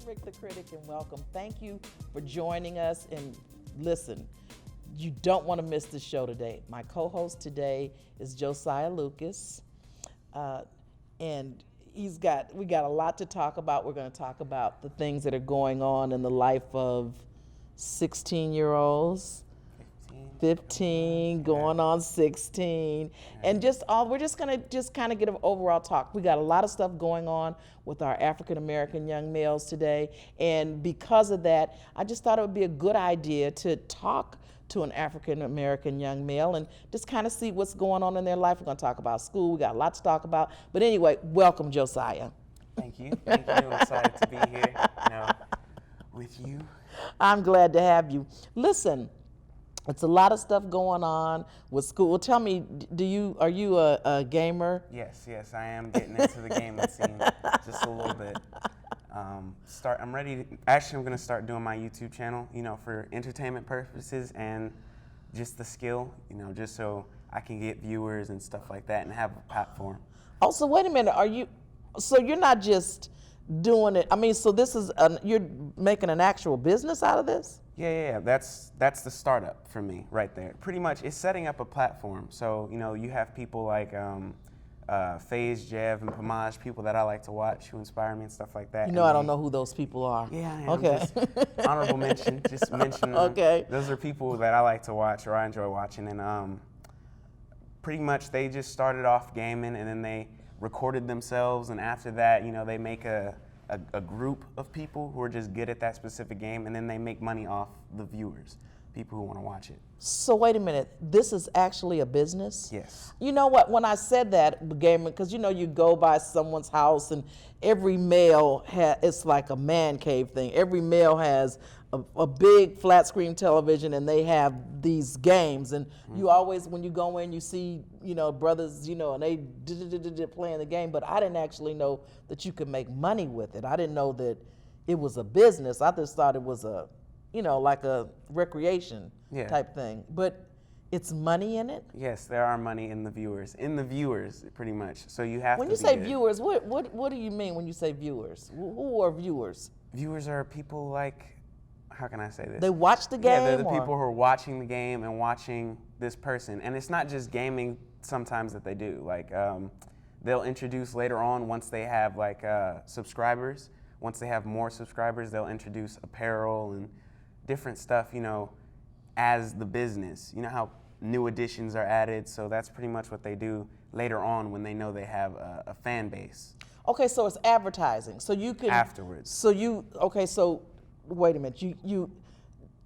Rick the Critic, and welcome. Thank you for joining us. And listen, you don't want to miss the show today. My co-host today is Josiah Lucas, and we got a lot to talk about. We're going to talk about the things that are going on in the life of 16-year-olds. 15 going on 16, and we're just gonna kind of get an overall talk. We got a lot of stuff going on with our African American young males today, and because of that, I just thought it would be a good idea to talk to an African American young male and just kind of see what's going on in their life. We're gonna talk about school. We got a lot to talk about, but anyway, welcome, Josiah. Thank you. I'm excited to be here, with you. I'm glad to have you. Listen. It's a lot of stuff going on with school. Well, tell me, are you a gamer? Yes, I am getting into the gaming scene just a little bit. I'm going to start doing my YouTube channel, for entertainment purposes and just the skill, just so I can get viewers and stuff like that and have a platform. Oh, so wait a minute. So you're not just doing it, so this is, you're making an actual business out of this? Yeah. That's the startup for me right there. Pretty much, it's setting up a platform. So, you have people like FaZe, Jev, and Pamaj, people that I like to watch who inspire me and stuff like that. I don't know who those people are. Yeah, I am. Okay. Just honorable mention, just mention them. Okay. Those are people that I like to watch or I enjoy watching. And pretty much they just started off gaming and then they recorded themselves. And after that, they make a group of people who are just good at that specific game, and then they make money off the viewers, people who want to watch it. So wait a minute, this is actually a business? Yes. You know what, when I said that, gaming, because you go by someone's house and every male, it's like a man cave thing. Every male has a big flat screen television and they have these games, and you always, when you go in, you see, brothers, and they playing the game, but I didn't actually know that you could make money with it. I didn't know that it was a business. I just thought it was like a recreation type thing, but it's money in it? Yes, there are money in the viewers, pretty much. So you have when to you say good. Viewers, what do you mean when you say viewers? Who are viewers? Viewers are people like, how can I say this? They watch the game? Yeah, they're the people who are watching the game and watching this person. And it's not just gaming sometimes that they do. Like, they'll introduce later on, once they have subscribers, once they have more subscribers, they'll introduce apparel and different stuff, as the business. You know how new additions are added, so that's pretty much what they do later on when they know they have a fan base. Okay, so it's advertising. So you can afterwards. So wait a minute.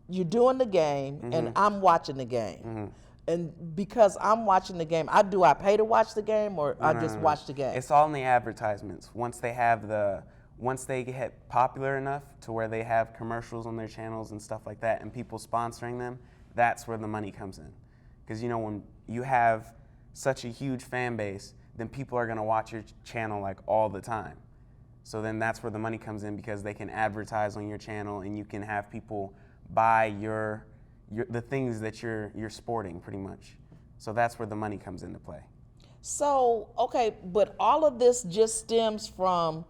You're doing the game, and I'm watching the game. And because I'm watching the game, I pay to watch the game, or I just watch the game? It's all in the advertisements. Once they get popular enough to where they have commercials on their channels and stuff like that, and people sponsoring them, that's where the money comes in. Because when you have such a huge fan base, then people are going to watch your channel all the time. So then that's where the money comes in, because they can advertise on your channel and you can have people buy the things that you're sporting, pretty much. So that's where the money comes into play. So, okay, but all of this just stems from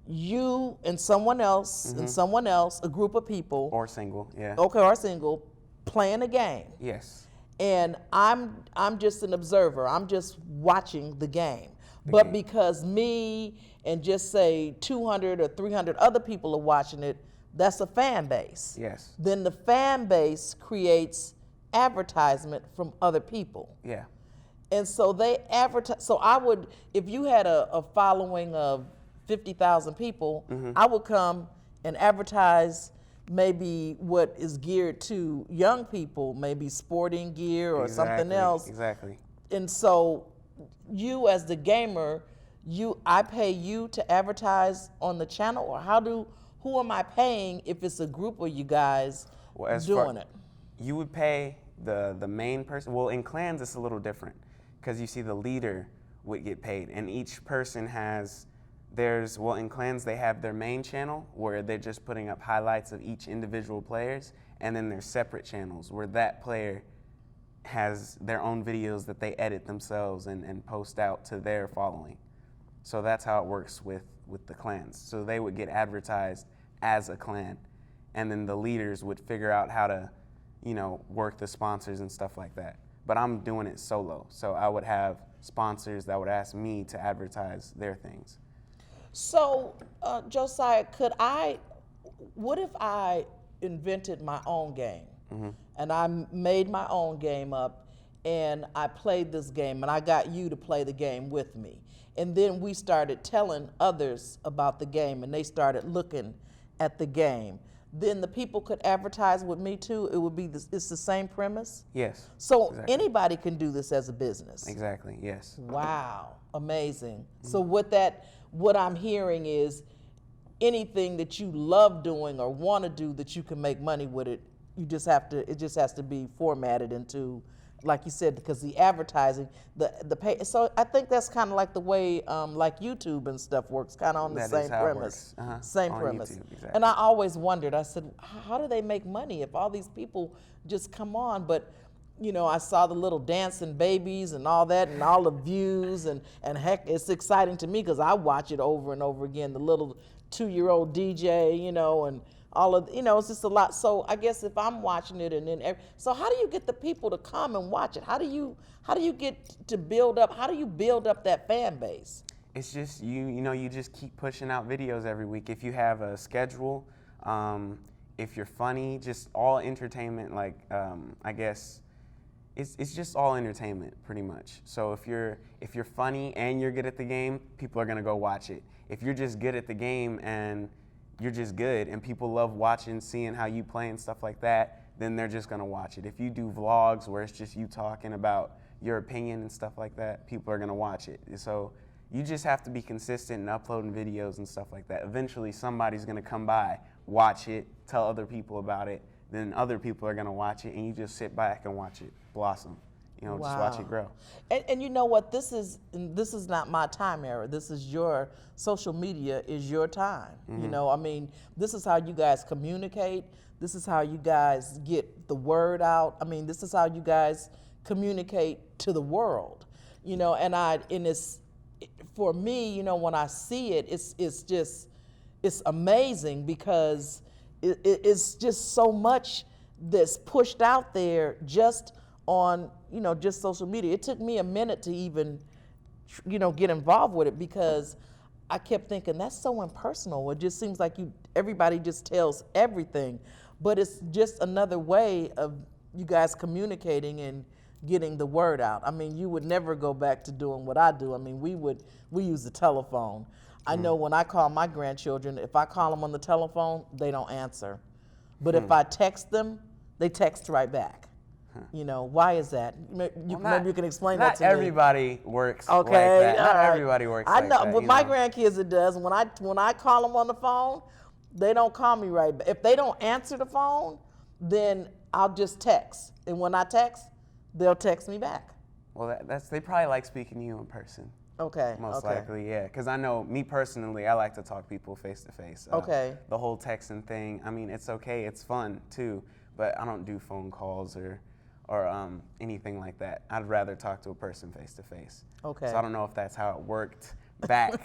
you and someone else and someone else, a group of people. Or single, yeah. Okay, or single, playing a game. Yes. And I'm just an observer. I'm just watching the game. But because me and just say 200 or 300 other people are watching it, that's a fan base. Yes. Then the fan base creates advertisement from other people. Yeah. And so they advertise. So I would, if you had a following of 50,000 people, I would come and advertise maybe what is geared to young people, maybe sporting gear or something else. Exactly. And so you as the gamer, I pay you to advertise on the channel, or who am I paying if it's a group of you guys doing it? You would pay the main person. Well, in clans it's a little different, because you see the leader would get paid, and each person in clans they have their main channel where they're just putting up highlights of each individual players, and then there's separate channels where that player has their own videos that they edit themselves and post out to their following. So that's how it works with the clans. So they would get advertised as a clan, and then the leaders would figure out how to, work the sponsors and stuff like that. But I'm doing it solo, so I would have sponsors that would ask me to advertise their things. So, Josiah, what if I invented my own game and I made my own game up and I played this game and I got you to play the game with me? And then we started telling others about the game and they started looking at the game. Then the people could advertise with me too. It would be it's the same premise. Yes. So exactly. anybody can do this as a business. Exactly. Yes. Wow, amazing. So what I'm hearing is anything that you love doing or want to do that you can make money with it, it just has to be formatted into, like you said, because the advertising, the pay. So I think that's kind of like the way like YouTube and stuff works, kind of on the That same is how it premise. works. Same On premise. YouTube, exactly. And I always wondered, I said, how do they make money if all these people just come on? But I saw the little dancing babies and all that and all the views and heck, it's exciting to me because I watch it over and over again, the little 2-year-old DJ, and all of, it's just a lot. So I guess if I'm watching it and then, so how do you get the people to come and watch it? How do you get to build up, how do you build up that fan base? It's just, you just keep pushing out videos every week. If you have a schedule, if you're funny, just all entertainment, like, I guess, it's just all entertainment pretty much. So if you're funny and you're good at the game, people are gonna go watch it. If you're just good at the game and you're just good and people love watching, seeing how you play and stuff like that, then they're just gonna watch it. If you do vlogs where it's just you talking about your opinion and stuff like that, people are gonna watch it. So you just have to be consistent in uploading videos and stuff like that. Eventually somebody's gonna come by, watch it, tell other people about it, then other people are gonna watch it and you just sit back and watch it blossom. Just watch it grow. And you know what? This is not my time era. This is your social media is your time. This is how you guys communicate. This is how you guys get the word out. This is how you guys communicate to the world. And it's for me. When I see it, it's amazing because it's just so much that's pushed out there just on just social media. It took me a minute to even get involved with it because I kept thinking that's so impersonal. It just seems like everybody just tells everything, but it's just another way of you guys communicating and getting the word out. You would never go back to doing what I do. We use the telephone. I know when I call my grandchildren, if I call them on the telephone, they don't answer. But if I text them, they text right back. Why is that? Maybe you can explain that to me. Not everybody works like that. Not everybody works like that. I know, but my grandkids, it does. When I call them on the phone, they don't call me right back. If they don't answer the phone, then I'll just text. And when I text, they'll text me back. Well, they probably like speaking to you in person. Okay. Most likely, yeah. Because I know, me personally, I like to talk people face to face. Okay. The whole texting thing, it's okay. It's fun, too. But I don't do phone calls or anything like that. I'd rather talk to a person face to face. Okay. So I don't know if that's how it worked back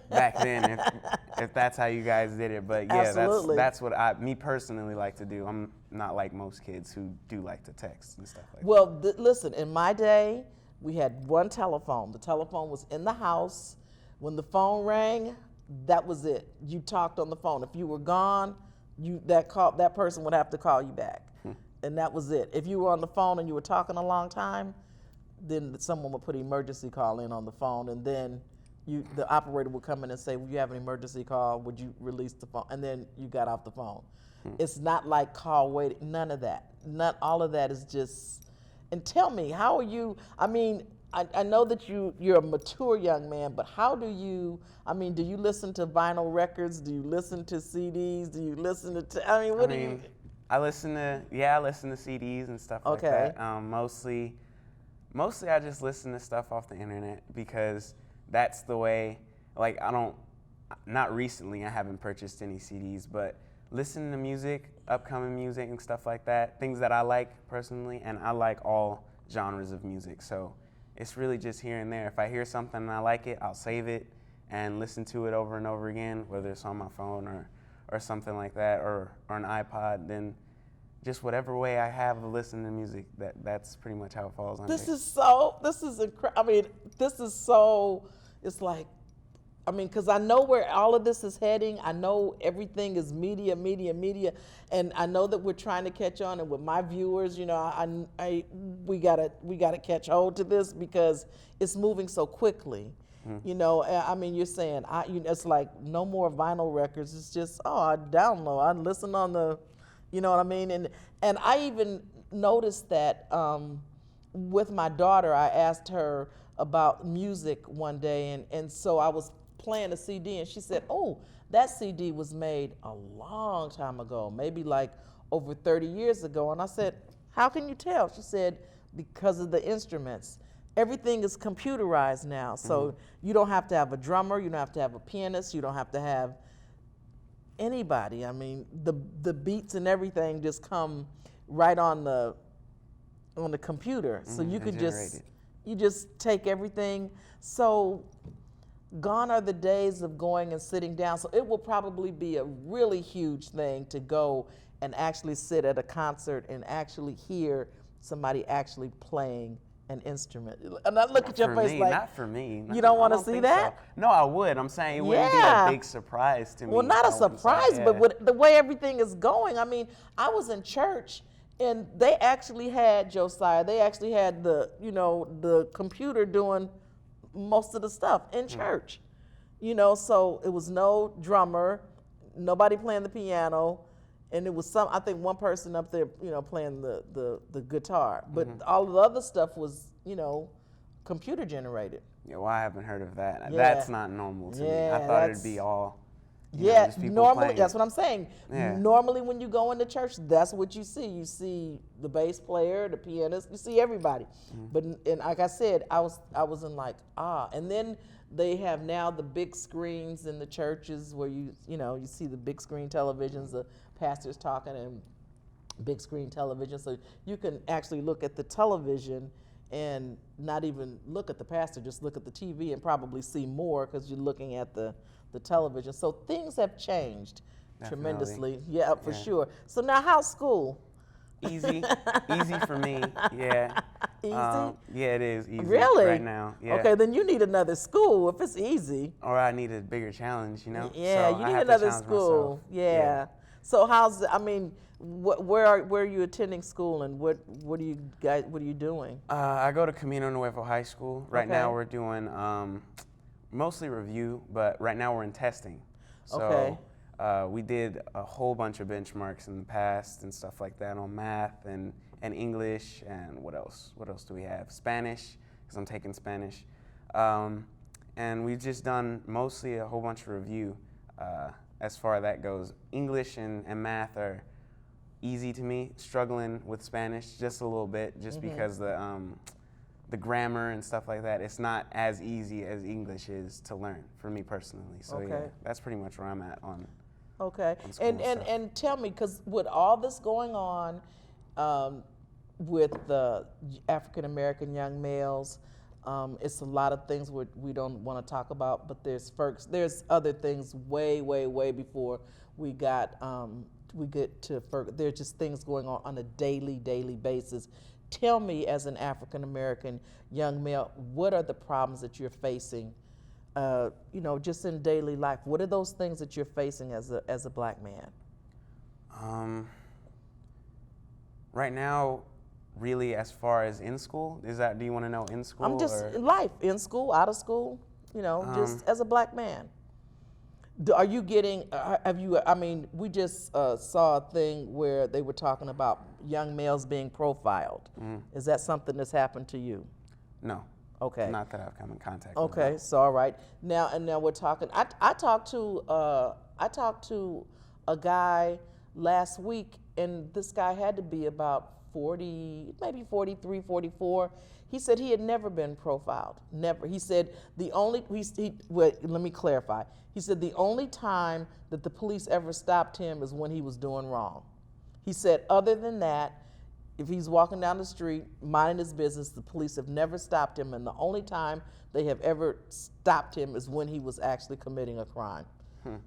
then, if that's how you guys did it. But yeah, that's what me personally like to do. I'm not like most kids who do like to text and stuff like that. Well, listen, in my day, we had one telephone. The telephone was in the house. When the phone rang, that was it. You talked on the phone. If you were gone, that person would have to call you back. And that was it. If you were on the phone and you were talking a long time, then someone would put an emergency call in on the phone, and then the operator would come in and say, well, you have an emergency call, would you release the phone? And then you got off the phone. It's not like call waiting, none of that. All of that is just, and tell me, how are you, I know that you're a mature young man, but how do you listen to vinyl records? Do you listen to CDs? Do you listen to, what do you? I listen to CDs and stuff like that. Mostly I just listen to stuff off the internet because that's the way, like not recently I haven't purchased any CDs, but listening to music, upcoming music and stuff like that, things that I like personally, and I like all genres of music. So it's really just here and there. If I hear something and I like it, I'll save it and listen to it over and over again, whether it's on my phone or something like that, or an iPod, then just whatever way I have of listening to music, that's pretty much how it falls under. This is so, this is incredible. I mean, this is so, it's like, I mean, because I know where all of this is heading. I know everything is media, media, media, and I know that we're trying to catch on. And with my viewers, you know, we gotta catch hold to this because it's moving so quickly. You know, I mean, you're saying it's like no more vinyl records. It's just I download, I listen on the, you know what I mean, and I even noticed that with my daughter, I asked her about music one day, and so I was playing a CD, and she said, "Oh, that CD was made a long time ago, maybe like over 30 years ago." And I said, "How can you tell?" She said, "Because of the instruments. Everything is computerized now, so you don't have to have a drummer, you don't have to have a pianist, you don't have to have anybody. I mean, the beats and everything just come right on the computer, so you could just take everything." So gone are the days of going and sitting down. So it will probably be a really huge thing to go and actually sit at a concert and actually hear somebody actually playing an instrument. And I look at your face like, not for me. You don't want to see that? So. No, I would. I'm saying it wouldn't be a big surprise to me. Well, not a surprise, but with the way everything is going. I mean, I was in church and they actually had, Josiah, they actually had the computer doing most of the stuff in church. You know, so it was no drummer, nobody playing the piano, and it was I think one person up there, you know, playing the guitar. But all of the other stuff was, you know, computer generated. Yeah, well, I haven't heard of that. Yeah. That's not normal to me. I thought it'd be all, just people normally, playing. that's what I'm saying. Yeah. Normally when you go into church, that's what you see. You see the bass player, the pianist, you see everybody. But and like I said, I was in like, and then they have now the big screens in the churches where you see the big screen televisions, the pastors talking and big screen television, so you can actually look at the television and not even look at the pastor, just look at the TV and probably see more because you're looking at the television. So things have changed tremendously. Yeah, for sure. So now how's school? Easy for me. Yeah. Easy? Yeah, it is easy Really? right now. Yeah. Okay, then you need another school if it's easy. Or I need a bigger challenge, you know? Yeah, So you I need have to another challenge school. myself. Yeah. So where are you attending school and what are you doing? I go to Camino Nuevo High School. Right now Okay. we're doing mostly review, but right now we're in testing. So Okay. we did a whole bunch of benchmarks in the past and stuff like that on math and English and what else? What else do we have? Spanish, because I'm taking Spanish. And we've just done mostly a whole bunch of review as far as that goes. English and math are easy to me, struggling with Spanish just a little bit, just because the grammar and stuff like that, it's not as easy as English is to learn for me personally. So yeah, that's pretty much where I'm at on. Okay, school and tell me, because with all this going on with the African American young males, it's a lot of things we don't want to talk about, but there's other things way before we get to FERC. There's just things going on a daily basis. Tell me, as an African American young male, what are the problems that you're facing? Just in daily life, what are those things that you're facing as a black man? Right now, really, as far as in school, do you want to know in school? I'm just life, in school, out of school, just as a black man. Are you getting, we just saw a thing where they were talking about young males being profiled. Is that something that's happened to you? No. Okay. Not that I've come in contact with. Okay, so all right. Now we're talking. I talked to a guy last week, and this guy had to be about 40, maybe 43, 44. He said he had never been profiled. Never. He said let me clarify. He said the only time that the police ever stopped him is when he was doing wrong. He said other than that, if he's walking down the street, minding his business, the police have never stopped him, and the only time they have ever stopped him is when he was actually committing a crime.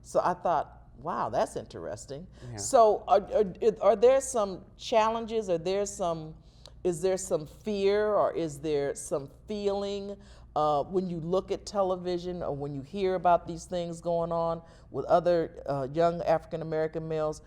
So I thought, Wow, that's interesting. Yeah. So, are there some challenges? Is there some fear, or is there some feeling when you look at television or when you hear about these things going on with other young African American males?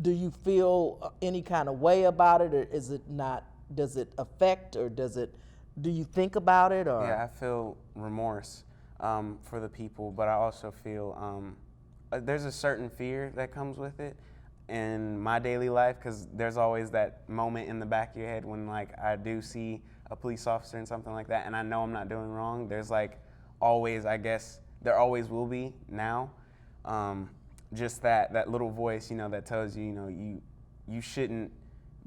Do you feel any kind of way about it, or is it not? Does it affect, or do you think about it, or? Yeah, I feel remorse for the people, but I also feel there's a certain fear that comes with it in my daily life, because there's always that moment in the back of your head when like I do see a police officer and something like that, and I know I'm not doing wrong. There's like always, I guess, there always will be now, just that little voice, that tells you, you shouldn't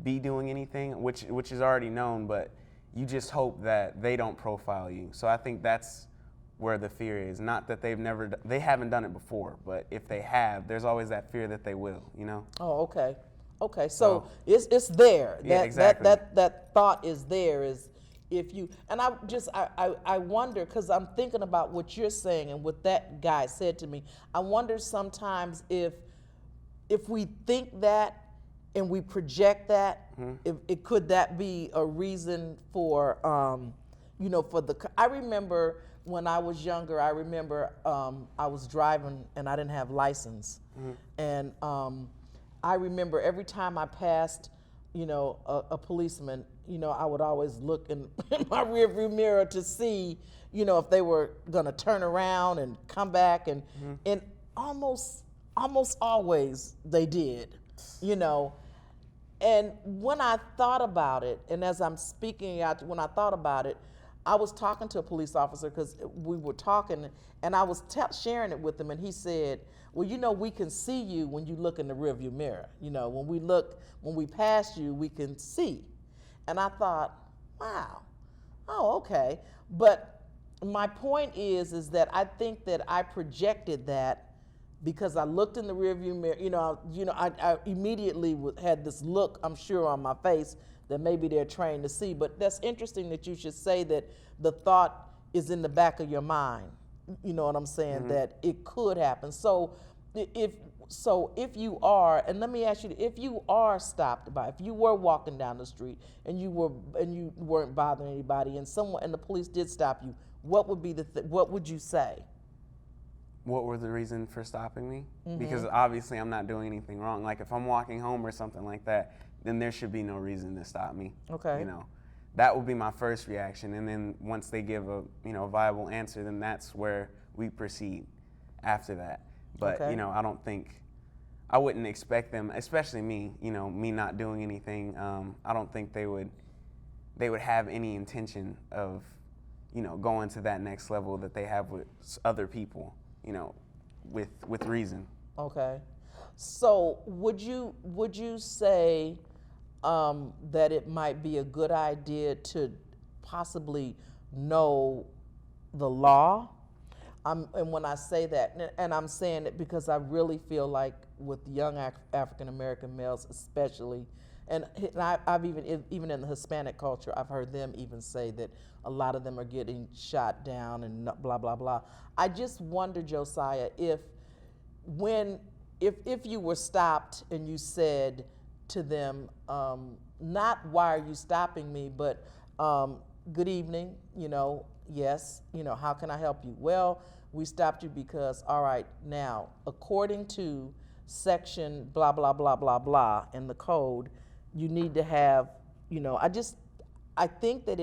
be doing anything, which is already known, but you just hope that they don't profile you. So I think that's where the fear is. Not that they haven't done it before, but if they have, there's always that fear that they will, Oh, okay. Okay, so it's there. Yeah, exactly. That thought is there. Is if you and I wonder, because I'm thinking about what you're saying and what that guy said to me. I wonder sometimes if we think that and we project that, if it could that be a reason for I remember when I was younger, I was driving and I didn't have license, and I remember every time I passed, a policeman, I would always look in my rearview mirror to see, if they were gonna turn around and come back, and almost always they did, And when I thought about it, and as I'm speaking out, when I thought about it, I was talking to a police officer because we were talking, and I was sharing it with him, and he said, well, we can see you when you look in the rearview mirror. When we pass you, we can see. And I thought, wow, oh, okay. But my point is that I think that I projected that because I looked in the rearview mirror. I immediately had this look, I'm sure, on my face that maybe they're trained to see. But that's interesting that you should say that the thought is in the back of your mind. You know what I'm saying? That it could happen. So if you are, and let me ask you, if you are stopped by, if you were walking down the street and you weren't bothering anybody, and the police did stop you, what would be what would you say? What were the reason for stopping me? Because obviously I'm not doing anything wrong. Like if I'm walking home or something like that, then there should be no reason to stop me. Okay. That would be my first reaction. And then once they give a viable answer, then that's where we proceed after that. But Okay. I wouldn't expect them, especially me, me not doing anything. I don't think they would have any intention of, going to that next level that they have with other people, with reason. Okay. So would you say that it might be a good idea to possibly know the law? And when I say that, and I'm saying it because I really feel like with young African American males especially, and I've even in the Hispanic culture, I've heard them even say that a lot of them are getting shot down and blah, blah, blah. I just wonder, Josiah, if you were stopped and you said to them, not why are you stopping me, but good evening, yes, how can I help you? Well, we stopped you because, all right, now, according to section blah, blah, blah, blah, blah in the code, you need to have, I think that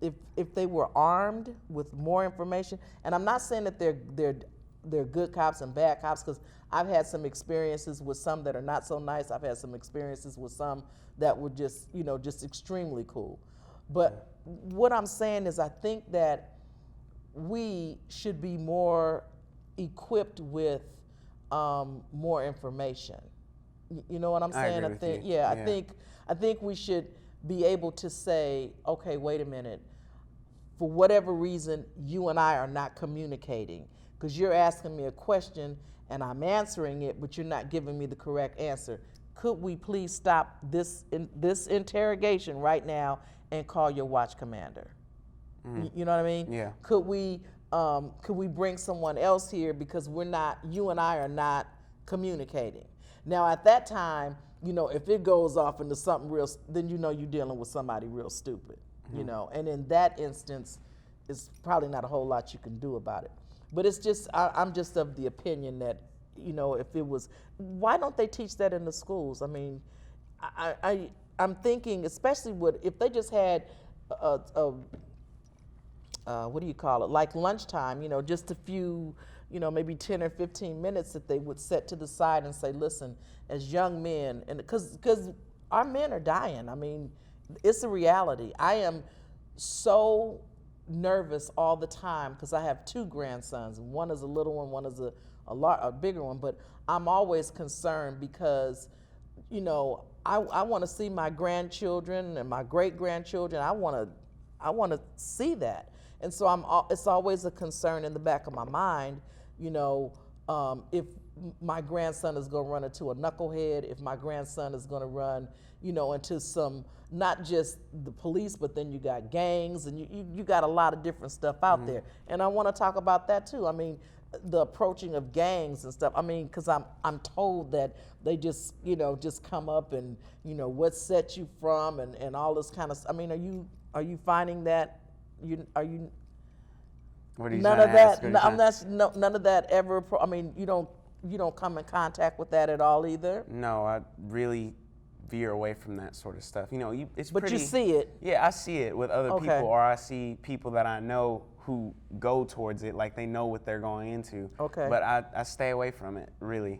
if they were armed with more information, and I'm not saying that they're good cops and bad cops, because I've had some experiences with some that are not so nice. I've had some experiences with some that were just extremely cool. But what I'm saying is I think that we should be more equipped with more information. You know what I'm saying? I agree with you. Yeah. I think we should be able to say, okay, wait a minute. For whatever reason, you and I are not communicating because you're asking me a question and I'm answering it, but you're not giving me the correct answer. Could we please stop this interrogation right now and call your watch commander? You know what I mean? Yeah. Could we could we bring someone else here because you and I are not communicating. Now at that time, if it goes off into something real, then you're dealing with somebody real stupid, and in that instance, it's probably not a whole lot you can do about it. But it's just, I'm just of the opinion that, if it was, why don't they teach that in the schools? I mean, I'm thinking, especially if they just had what do you call it, like lunchtime, just a few, maybe 10 or 15 minutes that they would set to the side and say, listen, as young men, and because our men are dying. I mean, it's a reality. I am so nervous all the time because I have two grandsons. One is a little one is a bigger one, but I'm always concerned because, I want to see my grandchildren and my great grandchildren. I want to see that. And so it's always a concern in the back of my mind, if my grandson is going to run into a knucklehead, if my grandson is going to run, into some, not just the police, but then you got gangs and you got a lot of different stuff out there. And I want to talk about that too. I mean, the approaching of gangs and stuff. I mean, because I'm told that they just, just come up and, what set you from and all this kind of stuff. I mean, are you finding that? Are you? What are you none trying of to ask? that. None of that ever. I mean, you don't come in contact with that at all either. No, I really veer away from that sort of stuff. It's but pretty. You see it. Yeah, I see it with other Okay. people, or I see people that I know who go towards it, like they know what they're going into. Okay. But I stay away from it, really.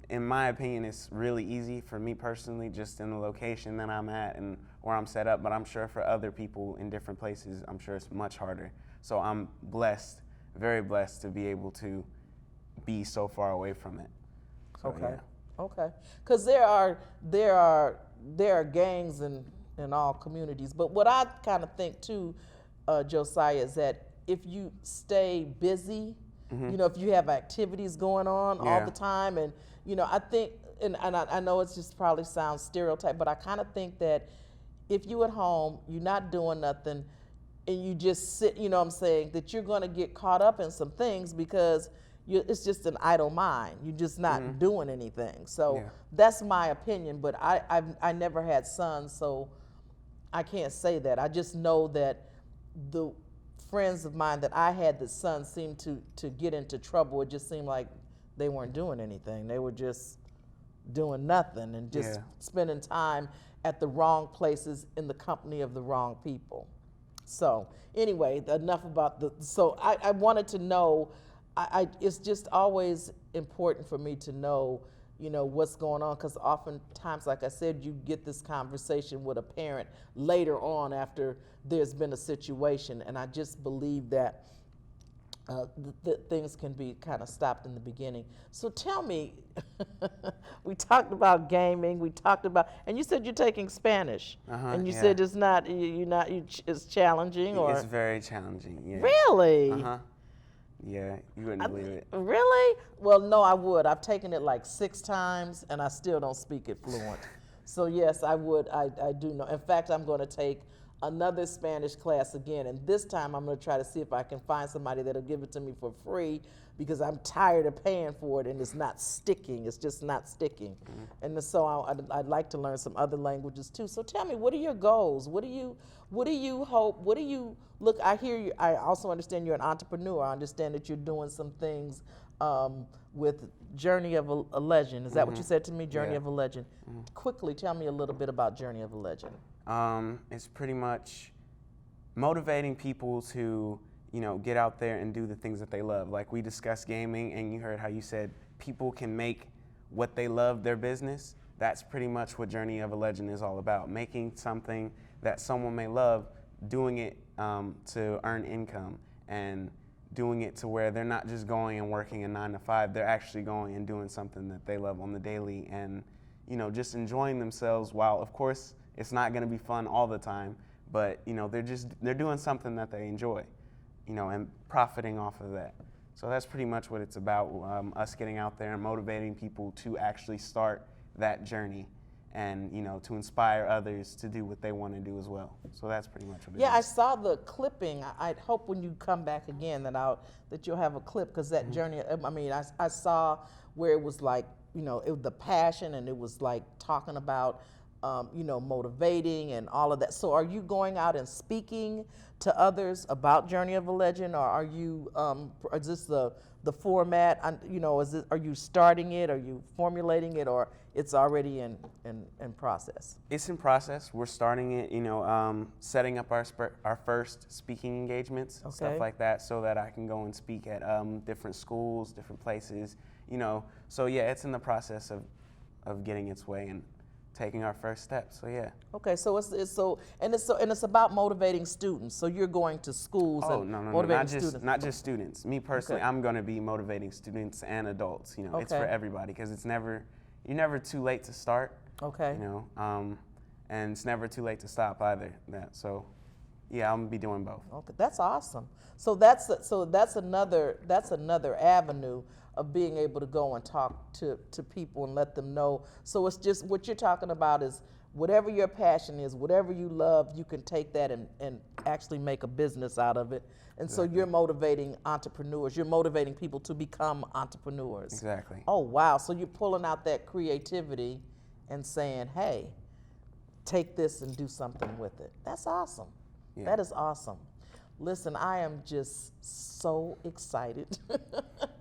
In my opinion, it's really easy for me personally, just in the location that I'm at and where I'm set up. But I'm sure for other people in different places, I'm sure it's much harder. So I'm blessed, very blessed, to be able to be so far away from it. So, Okay. yeah. Okay. Because there are gangs in all communities. But what I kind of think too, Josiah, is that if you stay busy, if you have activities going on all Yeah. the time, and I think, and I know it's just probably sounds stereotype, but I kind of think that if you at home, you're not doing nothing, and you just sit, what I'm saying, that you're going to get caught up in some things because it's just an idle mind. You're just not doing anything. So Yeah. that's my opinion, but I never had sons, so I can't say that. I just know that the friends of mine that I had that sons seemed to get into trouble. It just seemed like they weren't doing anything. They were just doing nothing and just Yeah. spending time at the wrong places in the company of the wrong people. So anyway, enough about so I wanted to know, it's just always important for me to know, what's going on, because oftentimes, like I said, you get this conversation with a parent later on after there's been a situation, and I just believe that things can be kind of stopped in the beginning. So tell me, we talked about gaming, and you said you're taking Spanish, and you yeah. said it's not, it's challenging, or? It's very challenging. Yeah. Really? Yeah, you wouldn't believe it. Really? Well, no, I would. I've taken it like 6 times, and I still don't speak it fluent. So yes, I would. I do know. In fact, I'm going to take another Spanish class again, and this time I'm going to try to see if I can find somebody that'll give it to me for free, because I'm tired of paying for it and it's not sticking. It's just not sticking. And so I'd like to learn some other languages too. So tell me, what are your goals? What do you hope? What do you look? I hear you. I also understand you're an entrepreneur. I understand that you're doing some things with Journey of a Legend. Is that what you said to me? Journey Yeah. of a Legend. Quickly, tell me a little bit about Journey of a Legend. It's pretty much motivating people to, get out there and do the things that they love. Like we discussed gaming, and you heard how you said people can make what they love their business. That's pretty much what Journey of a Legend is all about. Making something that someone may love, doing it to earn income, and doing it to where they're not just going and working a 9 to 5. They're actually going and doing something that they love on the daily, and just enjoying themselves. While of course it's not going to be fun all the time, but they're doing something that they enjoy, and profiting off of that. So that's pretty much what it's about, us getting out there and motivating people to actually start that journey and to inspire others to do what they want to do as well. So that's pretty much what it Yeah, I is. saw the clipping. I hope when you come back again that you'll have a clip, because that journey. I mean, I saw where it was like the passion, and it was like talking about motivating and all of that. So are you going out and speaking to others about Journey of a Legend, or are you? Is this the format? Are you starting it? Are you formulating it, or it's already in process? It's in process. We're starting it, setting up our first speaking engagements, Okay. stuff like that, so that I can go and speak at different schools, different places, So yeah, it's in the process of getting its way and taking our first steps. So yeah. Okay, so it's about motivating students. So you're going to schools and no, motivating students. not just students. Me personally, Okay. I'm going to be motivating students and adults. It's for Okay. everybody, because you're never too late to start. Okay. And it's never too late to stop either. So yeah, I'm gonna be doing both. Okay, that's awesome. So that's another avenue of being able to go and talk to people and let them know. So it's just what you're talking about is whatever your passion is, whatever you love, you can take that and actually make a business out of it. And so you're motivating entrepreneurs. You're motivating people to become entrepreneurs. Exactly. Oh, wow. So you're pulling out that creativity and saying, hey, take this and do something with it. That's awesome. Yeah. That is awesome. Listen, I am just so excited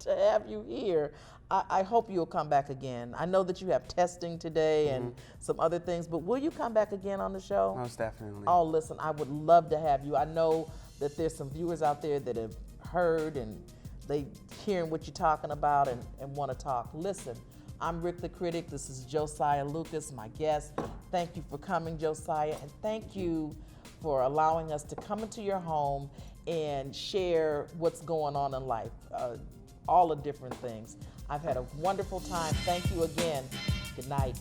to have you here. I hope you'll come back again. I know that you have testing today and some other things, but will you come back again on the show? Most definitely. Oh, listen, I would love to have you. I know that there's some viewers out there that have heard and they hearing what you're talking about and want to talk. Listen, I'm Rick the Critic. This is Josiah Lucas, my guest. Thank you for coming, Josiah, and thank you for allowing us to come into your home and share what's going on in life, all the different things. I've had a wonderful time. Thank you again. Good night.